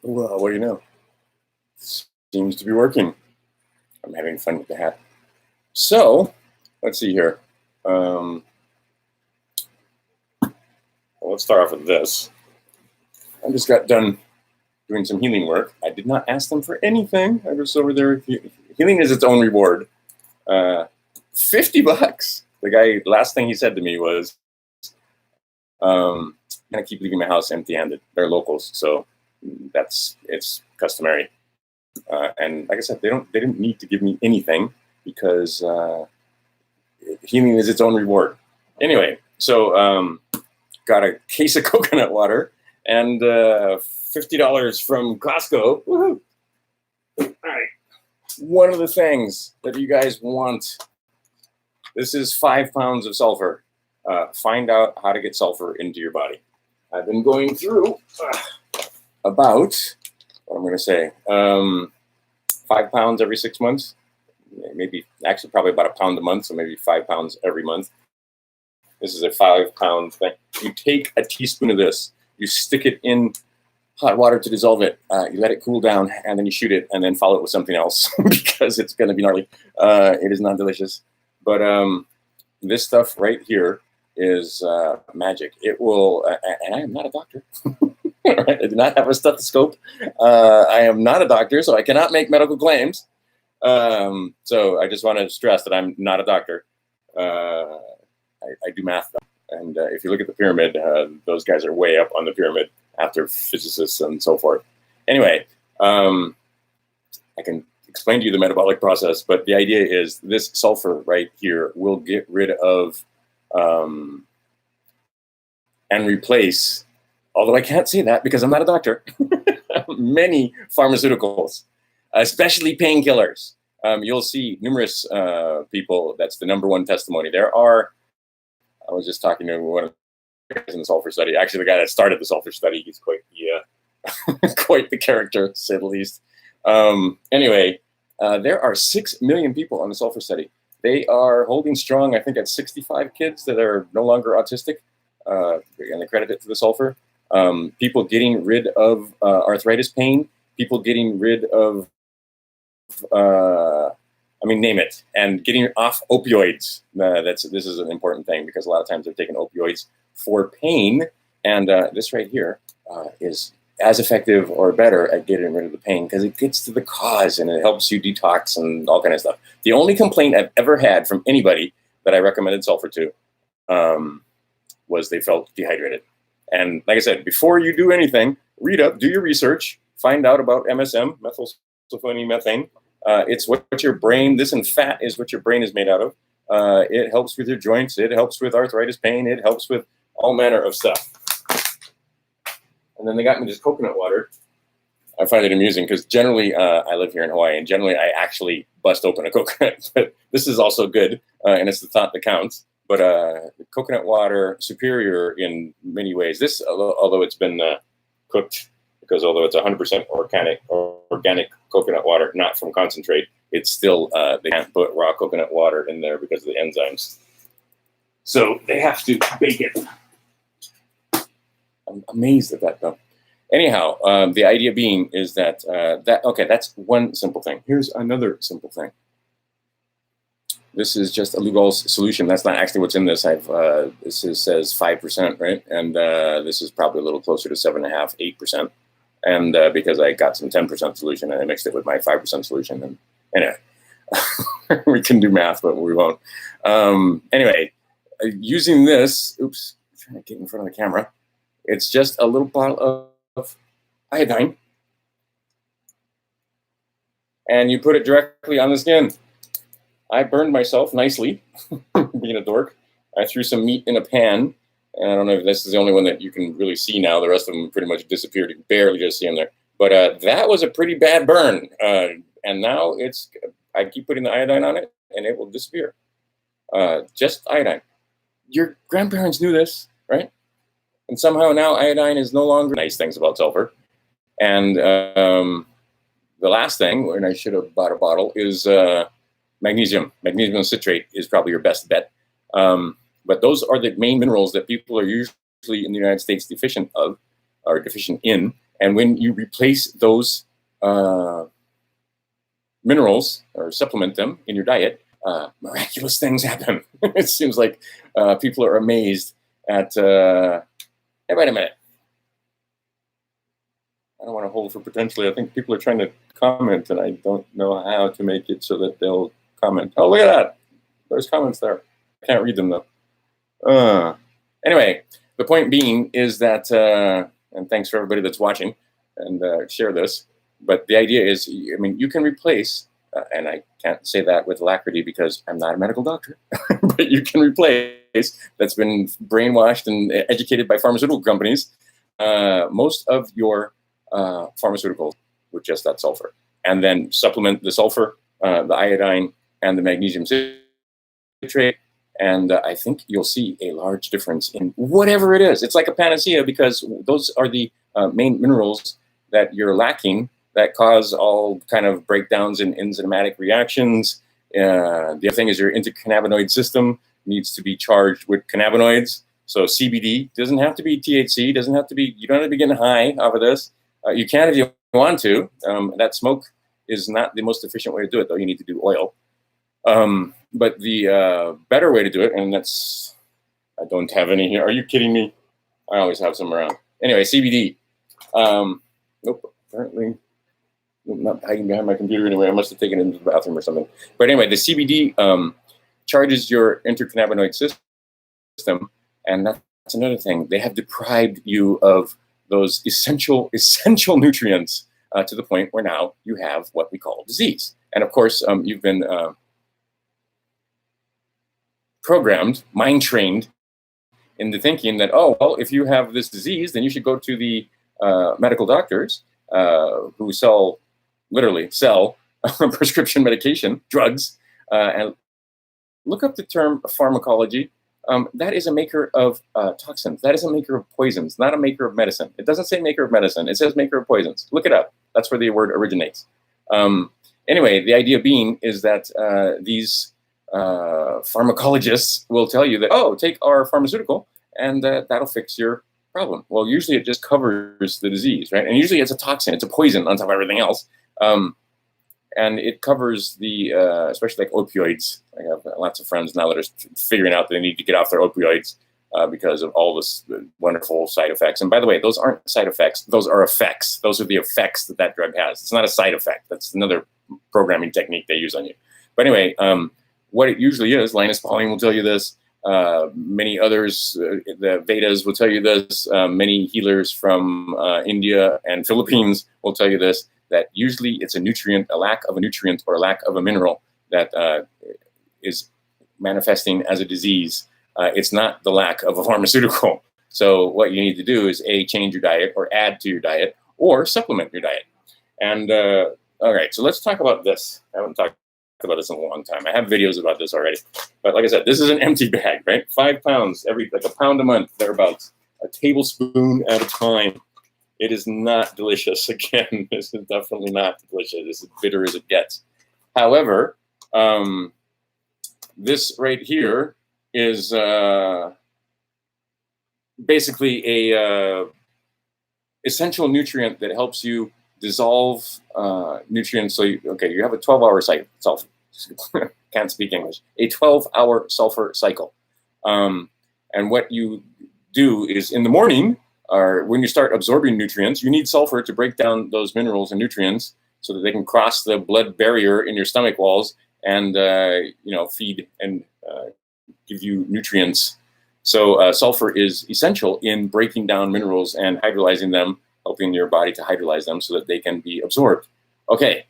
Well, what do you know? Seems to be working. I'm having fun with the hat. So, let's see here. Well, let's start off with this. I just got done doing some healing work. I did not ask them for anything. I was over there. Healing is its own reward. $50. The guy, last thing he said to me was, I keep leaving my house empty-handed. They're locals, so it's customary. And like I said, they didn't need to give me anything because healing is its own reward. Anyway, so got a case of coconut water and $50 from Costco. Woohoo! All right. One of the things that you guys want. This is 5 pounds of sulfur. Find out how to get sulfur into your body. I've been going through about, what I'm going to say, 5 pounds every 6 months. Maybe, actually probably about a pound a month, so maybe 5 pounds every month. This is a 5 pound thing. You take a teaspoon of this, you stick it in hot water to dissolve it, you let it cool down, and then you shoot it, and then follow it with something else because it's going to be gnarly. It is not delicious. But this stuff right here is magic. It will, and I am not a doctor. Right? I do not have a stethoscope. I am not a doctor, so I cannot make medical claims. So I just want to stress that I'm not a doctor. I do math, though. And if you look at the pyramid, those guys are way up on the pyramid after physicists and so forth. Anyway, I can explain to you the metabolic process, but the idea is this sulfur right here will get rid of and replace, although I can't say that because I'm not a doctor, many pharmaceuticals, especially painkillers. You'll see numerous people, that's the #1 testimony. I was just talking to one of the guys in the sulfur study, actually the guy that started the sulfur study. He's quite quite the character, to say the least. Anyway, there are 6 million people on the sulfur study. They are holding strong, I think, at 65 kids that are no longer autistic, and they credit it to the sulfur. People getting rid of arthritis pain, people getting rid of, name it, and getting off opioids. This is an important thing because a lot of times they're taking opioids for pain, and this right here is as effective or better at getting rid of the pain because it gets to the cause and it helps you detox and all kind of stuff. The only complaint I've ever had from anybody that I recommended sulfur to was they felt dehydrated. And like I said, before you do anything, read up, do your research, find out about MSM, methylsulfonimethane. It's what your brain, this and fat is what your brain is made out of. It helps with your joints. It helps with arthritis pain. It helps with all manner of stuff. And then they got me this coconut water. I find it amusing because generally I live here in Hawaii, and generally I actually bust open a coconut. But this is also good, and it's the thought that counts. But coconut water, superior in many ways. This, although it's been cooked, because although it's 100% organic coconut water, not from concentrate, it's still, they can't put raw coconut water in there because of the enzymes. So they have to bake it. I'm amazed at that, though. Anyhow, the idea being is that, that's one simple thing. Here's another simple thing. This is just a Lugol's solution. That's not actually what's in this. This says 5%, right? And this is probably a little closer to 7.5%, 8%. And because I got some 10% solution and I mixed it with my 5% solution. And anyway, we can do math, but we won't. Anyway, using this, oops, I'm trying to get in front of the camera. It's just a little bottle of iodine. And you put it directly on the skin. I burned myself nicely, being a dork. I threw some meat in a pan. And I don't know if this is the only one that you can really see now. The rest of them pretty much disappeared. You can barely just see them there. But that was a pretty bad burn. And now I keep putting the iodine on it, and it will disappear. Just iodine. Your grandparents knew this, right? And somehow now iodine is no longer nice things about sulfur. And the last thing, and I should have bought a bottle, is magnesium. Magnesium citrate is probably your best bet. But those are the main minerals that people are usually in the United States deficient in. And when you replace those minerals or supplement them in your diet, miraculous things happen. It seems like people are amazed at, hey, wait a minute. I don't want to hold for potentially. I think people are trying to comment, and I don't know how to make it so that they'll comment. Oh, look at that. There's comments there. I can't read them, though. Anyway, the point being is that, and thanks for everybody that's watching and share this, but the idea is, I mean, you can replace, and I can't say that with alacrity because I'm not a medical doctor, but you can replace, that's been brainwashed and educated by pharmaceutical companies, most of your pharmaceuticals with just that sulfur, and then supplement the sulfur, the iodine, and the magnesium citrate, and I think you'll see a large difference in whatever it is. It's like a panacea because those are the main minerals that you're lacking that cause all kind of breakdowns in enzymatic reactions. The other thing is your endocannabinoid system needs to be charged with cannabinoids. So CBD doesn't have to be THC, doesn't have to be, you don't have to be getting high off of this. You can if you want to. That smoke is not the most efficient way to do it, though. You need to do oil. But the better way to do it, and that's, I don't have any here. Are you kidding me? I always have some around. Anyway, CBD. Nope, apparently I'm not hiding behind my computer anyway. I must have taken it into the bathroom or something. But anyway, the CBD charges your endocannabinoid system, and that's another thing. They have deprived you of those essential nutrients to the point where now you have what we call disease. And of course, you've been programmed, mind trained into thinking that, oh, well, if you have this disease, then you should go to the medical doctors who literally sell prescription medication, drugs, and look up the term pharmacology. That is a maker of toxins. That is a maker of poisons, not a maker of medicine. It doesn't say maker of medicine. It says maker of poisons. Look it up. That's where the word originates. Anyway, the idea being is that these pharmacologists will tell you that, oh, take our pharmaceutical and that'll fix your problem. Well, usually it just covers the disease, right? And usually it's a toxin. It's a poison on top of everything else. And it covers the, especially like opioids. I have lots of friends now that are figuring out they need to get off their opioids because of all this wonderful side effects. And by the way, those aren't side effects. Those are effects. Those are the effects that that drug has. It's not a side effect. That's another programming technique they use on you. But anyway, what it usually is, Linus Pauling will tell you this. Many others, the Vedas will tell you this. Many healers from India and Philippines will tell you this, that usually it's a nutrient, a lack of a nutrient or a lack of a mineral that is manifesting as a disease. It's not the lack of a pharmaceutical. So what you need to do is A, change your diet or add to your diet or supplement your diet. And all right, so let's talk about this. I haven't talked about this in a long time. I have videos about this already. But like I said, this is an empty bag, right? 5 pounds, like a pound a month, thereabouts. A tablespoon at a time. It is not delicious. Again, this is definitely not delicious. This is bitter as it gets. However, this right here is basically a essential nutrient that helps you dissolve nutrients. So you have a 12-hour cycle. Can't speak English. A 12-hour sulfur cycle. And what you do is in the morning, or when you start absorbing nutrients, you need sulfur to break down those minerals and nutrients so that they can cross the blood barrier in your stomach walls and feed and give you nutrients. So sulfur is essential in breaking down minerals and hydrolyzing them, helping your body to hydrolyze them so that they can be absorbed. Okay,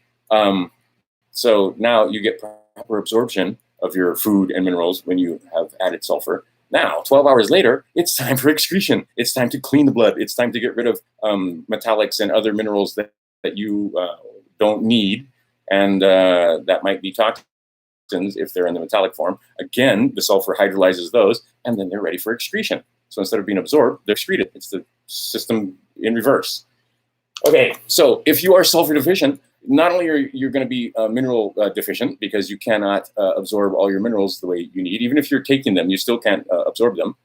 so now you get proper absorption of your food and minerals when you have added sulfur. Now, 12 hours later, it's time for excretion. It's time to clean the blood. It's time to get rid of metallics and other minerals that you don't need, and that might be toxins if they're in the metallic form. Again, the sulfur hydrolyzes those, and then they're ready for excretion. So instead of being absorbed, they're excreted. It's the system in reverse. Okay, so if you are sulfur deficient, not only are you going to be mineral deficient because you cannot absorb all your minerals the way you need. Even if you're taking them, you still can't absorb them.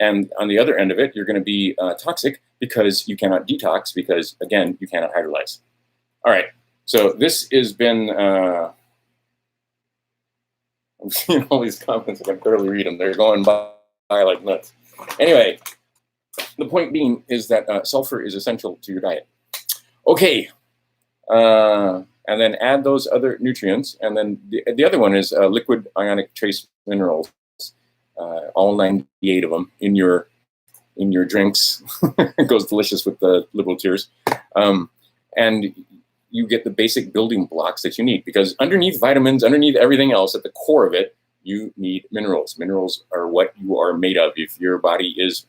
And on the other end of it, you're going to be toxic because you cannot detox because, again, you cannot hydrolyze. All right. So this has been, I'm seeing all these comments. I can barely read them. They're going by like nuts. Anyway, the point being is that sulfur is essential to your diet. Okay. And then add those other nutrients. And then the other one is liquid ionic trace minerals, all 98 of them in your drinks. It goes delicious with the liberal tears. And you get the basic building blocks that you need, because underneath vitamins, underneath everything else, at the core of it, you need minerals. Minerals are what you are made of. If your body is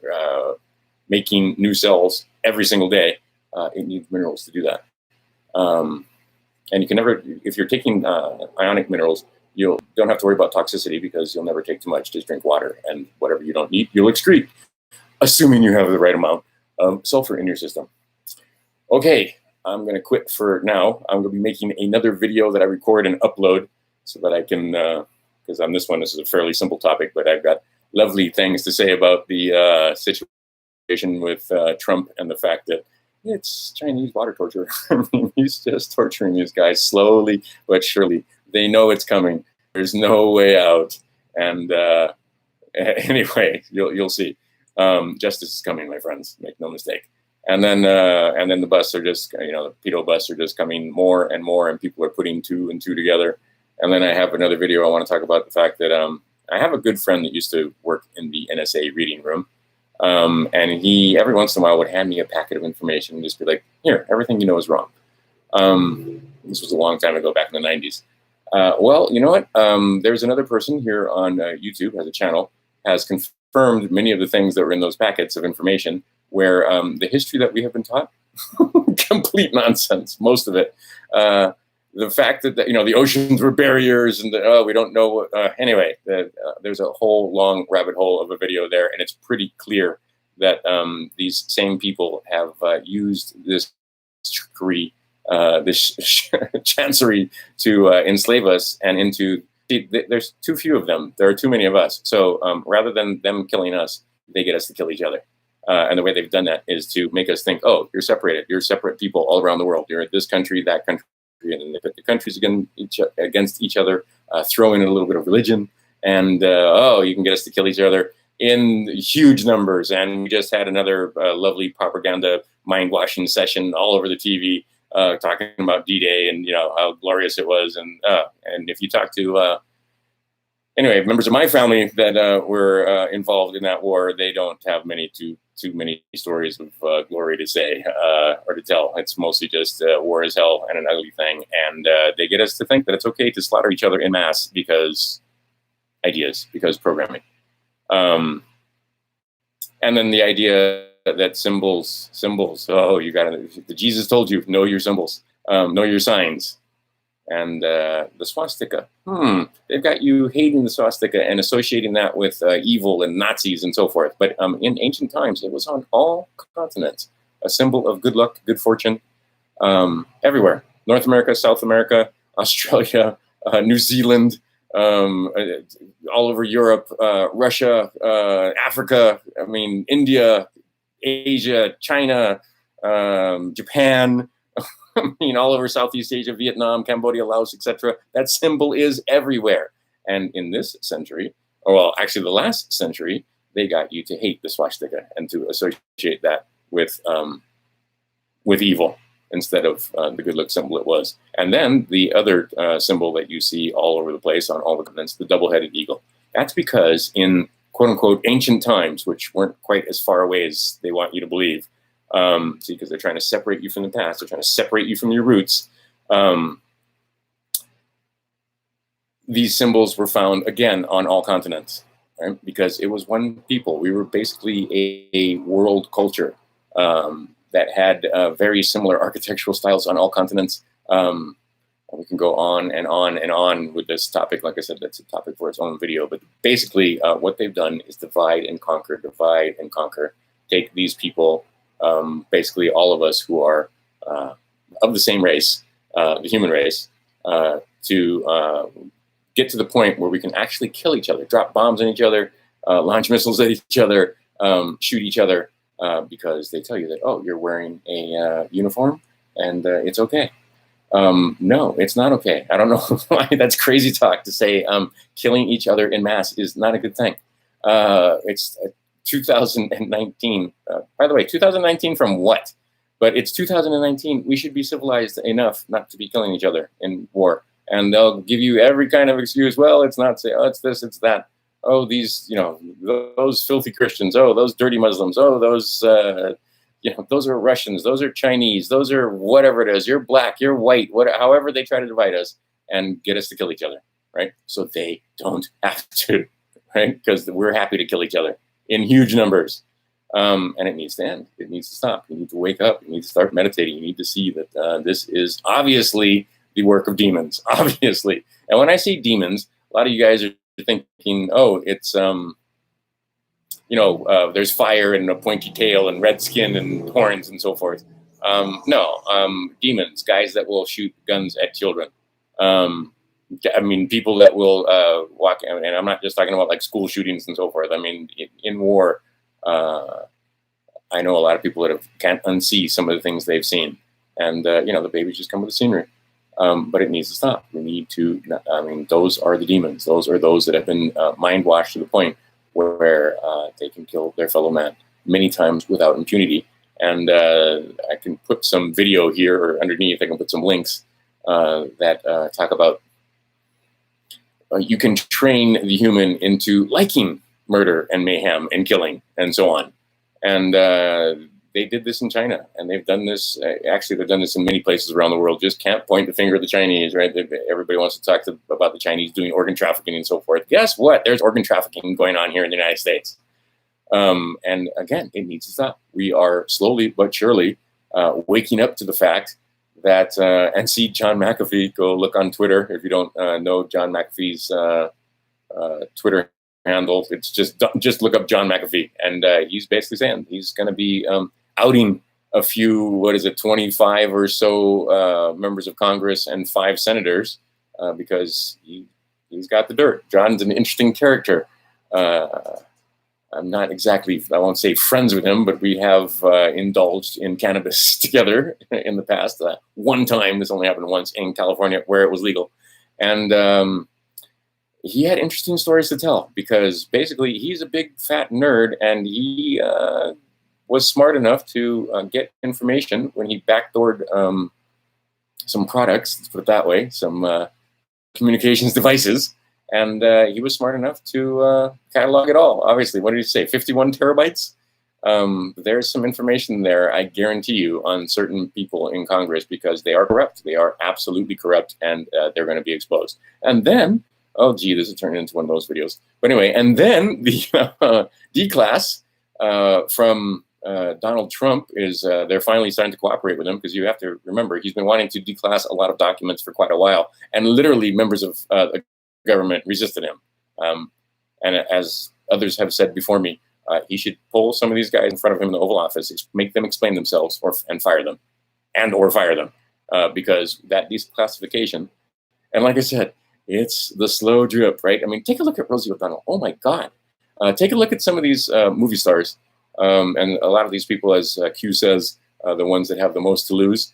making new cells every single day, it needs minerals to do that. And you can never, if you're taking ionic minerals, you don't have to worry about toxicity because you'll never take too much. Just drink water, and whatever you don't need, you'll excrete, assuming you have the right amount of sulfur in your system. Okay, I'm going to quit for now. I'm going to be making another video that I record and upload so that I can, because on this one, this is a fairly simple topic, but I've got lovely things to say about the situation with Trump and the fact that it's Chinese water torture. I mean, he's just torturing these guys slowly but surely. They know it's coming. There's no way out. And anyway, you'll see. Justice is coming, my friends. Make no mistake. And then the busts are just, the pedo busts are just coming more and more, and people are putting two and two together. And then I have another video I want to talk about the fact that I have a good friend that used to work in the NSA reading room. And he, every once in a while, would hand me a packet of information and just be like, here, everything you know is wrong. This was a long time ago, back in the 90s. Well, you know what? There's another person here on YouTube, has a channel, has confirmed many of the things that were in those packets of information, where the history that we have been taught, complete nonsense, most of it. The fact that, the oceans were barriers and that, we don't know. Anyway, there's a whole long rabbit hole of a video there, and it's pretty clear that these same people have used this trickery, this chancery to enslave us and into. There's too few of them. There are too many of us. So rather than them killing us, they get us to kill each other. And the way they've done that is to make us think, oh, you're separated. You're separate people all around the world. You're this country, that country. And then they put the countries against each other, throw in a little bit of religion, and you can get us to kill each other in huge numbers. And we just had another lovely propaganda mind-washing session all over the TV, talking about D-Day and how glorious it was. And if you talk to anyway, members of my family that were involved in that war, they don't have too many stories of glory to say or to tell. It's mostly just war is hell and an ugly thing. And they get us to think that it's okay to slaughter each other in mass because programming. And then the idea that symbols, the Jesus told you, know your symbols, know your signs. And the swastika, they've got you hating the swastika and associating that with evil and Nazis and so forth. But in ancient times, it was on all continents, a symbol of good luck, good fortune, everywhere. North America, South America, Australia, New Zealand, all over Europe, Russia, Africa, India, Asia, China, Japan, all over Southeast Asia, Vietnam, Cambodia, Laos, etc. That symbol is everywhere. And in this century, actually the last century, they got you to hate the swastika and to associate that with evil instead of the good luck symbol it was. And then the other symbol that you see all over the place on all the continents, the double-headed eagle. That's because in quote-unquote ancient times, which weren't quite as far away as they want you to believe, because they're trying to separate you from the past. They're trying to separate you from your roots. These symbols were found, again, on all continents, right? Because it was one people. We were basically a world culture that had very similar architectural styles on all continents. We can go on and on and on with this topic. Like I said, that's a topic for its own video. But basically, what they've done is divide and conquer, take these people, basically all of us who are of the same race, the human race, to get to the point where we can actually kill each other, drop bombs on each other, launch missiles at each other, shoot each other because they tell you that, oh, you're wearing a uniform and it's okay. No, it's not okay. I don't know why that's crazy talk to say killing each other in mass is not a good thing. It's 2019. By the way, 2019 from what? But it's 2019. We should be civilized enough not to be killing each other in war. And they'll give you every kind of excuse. Well, it's not, say, oh, it's this, it's that. Oh, these, those filthy Christians. Oh, those dirty Muslims. Oh, those, those are Russians. Those are Chinese. Those are whatever it is. You're black, you're white, however they try to divide us and get us to kill each other, right? So they don't have to, right? Because we're happy to kill each other in huge numbers. And it needs to end. It needs to stop. You need to wake up. You need to start meditating. You need to see that this is obviously the work of demons, obviously. And when I say demons, a lot of you guys are thinking, oh, it's, there's fire and a pointy tail and red skin and horns and so forth. No, demons, guys that will shoot guns at children. People that will walk, and I'm not just talking about like school shootings and so forth. I mean, in war, I know a lot of people that can't unsee some of the things they've seen. And, the babies just come with the scenery. But it needs to stop. We need to, those are the demons. Those are those that have been mind washed to the point where they can kill their fellow man many times without impunity. And I can put some video here or underneath. I can put some links that talk about you can train the human into liking murder and mayhem and killing and so on. And they did this in China, and they've done this. Actually, they've done this in many places around the world. Just can't point the finger at the Chinese, right? Everybody wants to talk about the Chinese doing organ trafficking and so forth. Guess what? There's organ trafficking going on here in the United States. And again, it needs to stop. We are slowly but surely waking up to the fact that, and see John McAfee, go look on Twitter. If you don't know John McAfee's Twitter handle, it's just look up John McAfee. And he's basically saying he's going to be outing a few, 25 or so members of Congress and 5 senators because he's got the dirt. John's an interesting character. I'm not exactly, I won't say friends with him, but we have indulged in cannabis together in the past. One time, this only happened once in California where it was legal. And he had interesting stories to tell because basically he's a big fat nerd, and he was smart enough to get information when he backdoored some products, let's put it that way, some communications devices. And he was smart enough to catalog it all. Obviously, what did he say? 51 terabytes? There's some information there, I guarantee you, on certain people in Congress because they are corrupt. They are absolutely corrupt, and they're going to be exposed. And then, oh, gee, this is turning into one of those videos. But anyway, and then the D-Class from Donald Trump is, they're finally starting to cooperate with him because you have to remember, he's been wanting to declass a lot of documents for quite a while. And literally members of the government resisted him. And as others have said before me, he should pull some of these guys in front of him in the Oval Office, make them explain themselves and fire them, because that declassification, and like I said, it's the slow drip, right? I mean, take a look at Rosie O'Donnell. Oh my God. Take a look at some of these movie stars. And a lot of these people, as Q says, the ones that have the most to lose.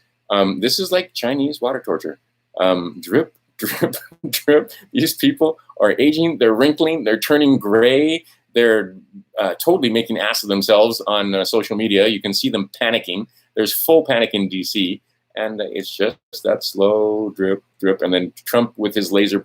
This is like Chinese water torture. Drip, drip, drip. These people are aging, they're wrinkling, they're turning gray, they're totally making ass of themselves on social media. You can see them panicking. There's full panic in DC, and it's just that slow drip, drip. And then Trump with his laser